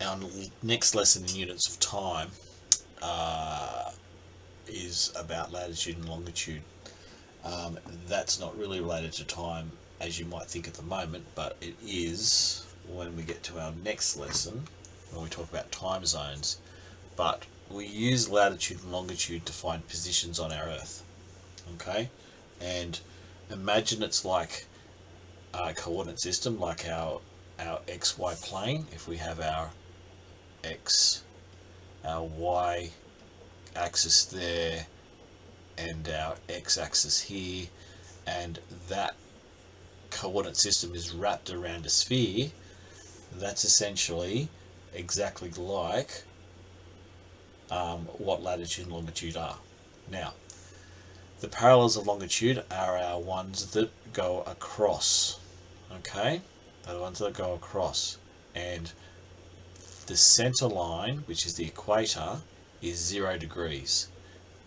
Our next lesson in units of time is about latitude and longitude. That's not really related to time as you might think at the moment, but it is when we get to our next lesson when we talk about time zones. But we use latitude and longitude to find positions on our Earth. Okay, and imagine it's like a coordinate system, like our XY plane. If we have our X, our Y axis there, and our X axis here, and that coordinate system is wrapped around a sphere, that's essentially exactly like what latitude and longitude are. Now, the parallels of longitude are our ones that go across. Okay, they're the ones that go across, and the center line, which is the equator, is 0 degrees,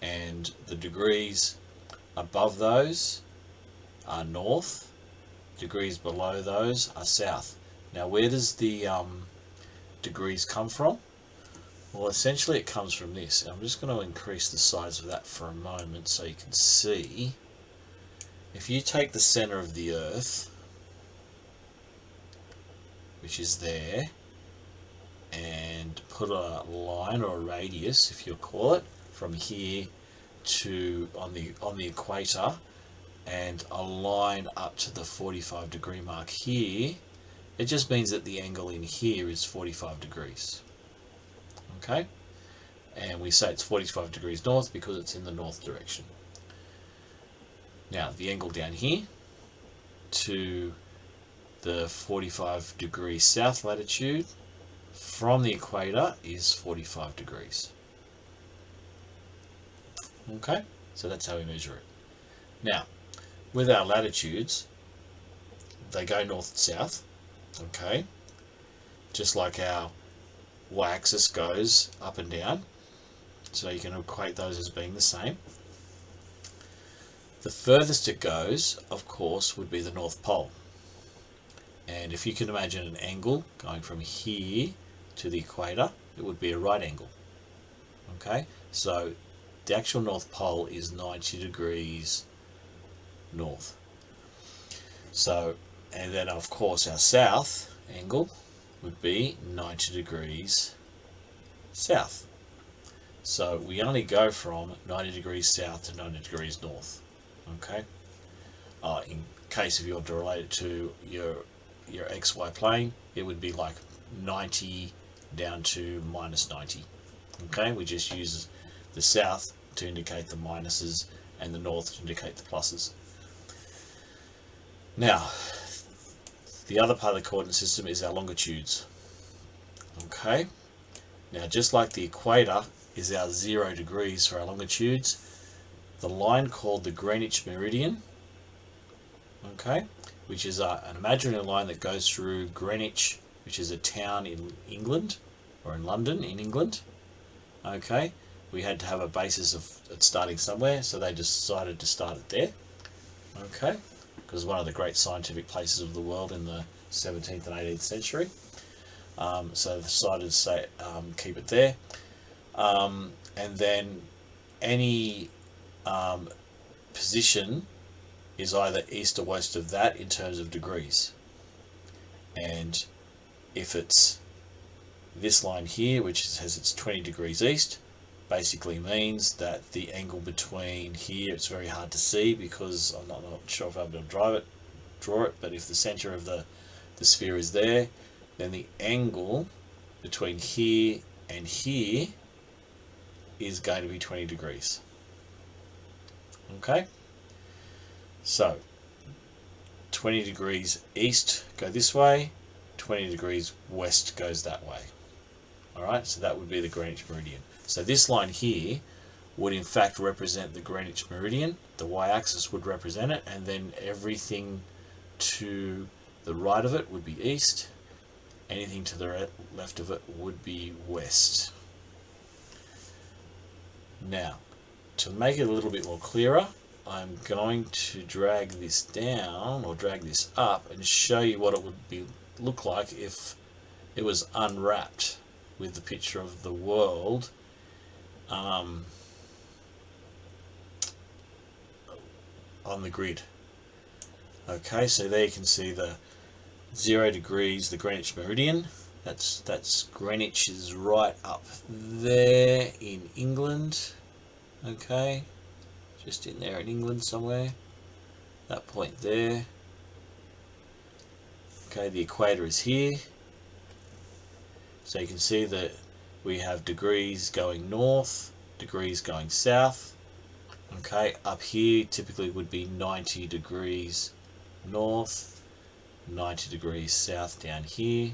and the degrees above those are north, degrees below those are south. Now, where does the degrees come from? Well, essentially it comes from this. I'm just going to increase the size of that for a moment so you can see. If you take the center of the Earth, which is there, and put a line or a radius, if you'll call it, from here to on the equator, and a line up to the 45 degree mark here, it just means that the angle in here is 45 degrees. Okay, and we say it's 45 degrees north because it's in the north direction. Now the angle down here to the 45 degrees south latitude from the equator is 45 degrees. Okay, so that's how we measure it. Now, with our latitudes, they go north and south. Okay, just like our y-axis goes up and down, so you can equate those as being the same. The furthest it goes, of course, would be the North Pole. And if you can imagine an angle going from here to the equator, it would be a right angle. Okay, so the actual North Pole is 90 degrees north. So, and then of course our south angle would be 90 degrees south. So we only go from 90 degrees south to 90 degrees north. Okay. In case if you want to relate it to your XY plane, it would be like 90 down to minus 90. Okay, we just use the south to indicate the minuses and the north to indicate the pluses. Now, the other part of the coordinate system is our longitudes. Okay, now just like the equator is our 0 degrees for our longitudes, the line called the Greenwich Meridian, okay, which is an imaginary line that goes through Greenwich, which is a town in England, or in London in England. Okay, we had to have a basis of it starting somewhere, so they decided to start it there. Okay, because one of the great scientific places of the world in the 17th and 18th century. So they decided to say keep it there, and then any position is either east or west of that in terms of degrees. And if it's this line here, which says it's 20 degrees east, basically means that the angle between here, it's very hard to see because I'm not sure if I'm able to draw it, but if the center of the sphere is there, then the angle between here and here is going to be 20 degrees. Okay, so 20 degrees east go this way, 20 degrees west goes that way. Alright, so that would be the Greenwich Meridian. So this line here would in fact represent the Greenwich Meridian, the y-axis would represent it, and then everything to the right of it would be east, anything to the left of it would be west. Now, to make it a little bit more clearer, I'm going to drag this down or drag this up and show you what it would look like if it was unwrapped. with the picture of the world on the grid. Okay, so there you can see the 0 degrees, the Greenwich Meridian. That's Greenwich is right up there in England. Okay, just in there in England somewhere. That point there. Okay, the equator is here. So you can see that we have degrees going north, degrees going south. Okay, up here typically would be 90 degrees north, 90 degrees south down here.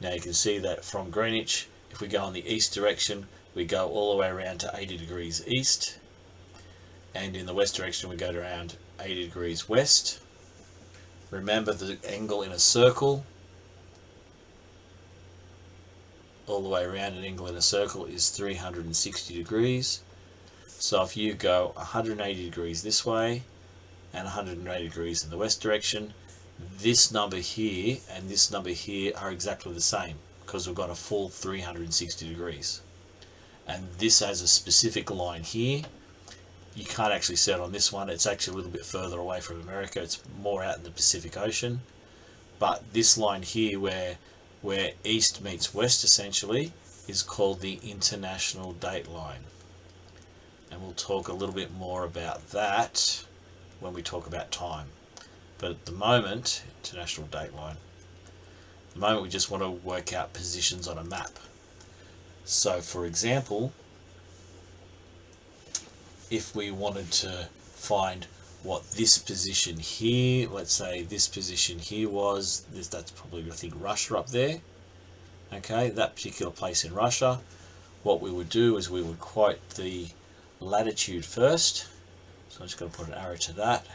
Now you can see that from Greenwich, if we go in the east direction, we go all the way around to 80 degrees east, and in the west direction we go to around 80 degrees west. Remember the angle in a circle, all the way around an angle in a circle is 360 degrees. So if you go 180 degrees this way and 180 degrees in the west direction, this number here and this number here are exactly the same because we've got a full 360 degrees. And this has a specific line here. You can't actually see it on this one. It's actually a little bit further away from America. It's more out in the Pacific Ocean. But this line here where east meets west essentially is called the international date line. And we'll talk a little bit more about that when we talk about time. But at the moment, international date line, at the moment we just want to work out positions on a map. So for example, if we wanted to find what this position here, let's say this position here was, that's probably I think Russia up there. Okay, that particular place in Russia, what we would do is we would quote the latitude first. So I'm just going to put an arrow to that.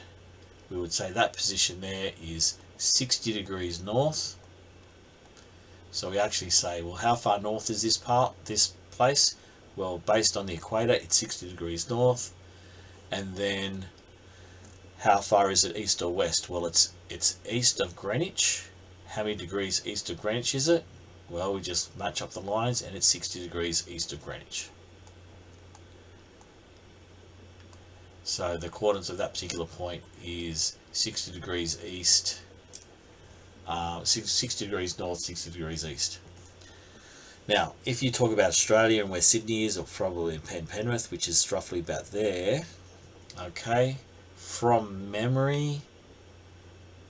We would say that position there is 60 degrees north. So we actually say, well, how far north is this place? Well, based on the equator, it's 60 degrees north. And then how far is it east or west? Well, it's east of Greenwich. How many degrees east of Greenwich is it? Well, we just match up the lines and it's 60 degrees east of Greenwich. So the coordinates of that particular point is 60 degrees east, 60 degrees north, 60 degrees east. Now, if you talk about Australia and where Sydney is, or probably in Penrith, which is roughly about there, okay, from memory,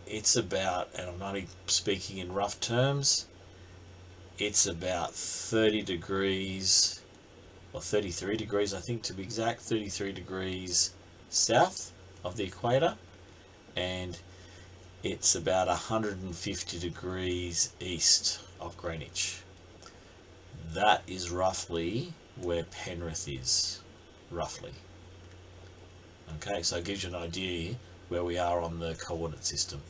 it's about, and I'm only speaking in rough terms, it's about 30 degrees, or 33 degrees I think to be exact, 33 degrees south of the equator, and it's about 150 degrees east of Greenwich. That is roughly where Penrith is, roughly. Okay, so it gives you an idea where we are on the coordinate system.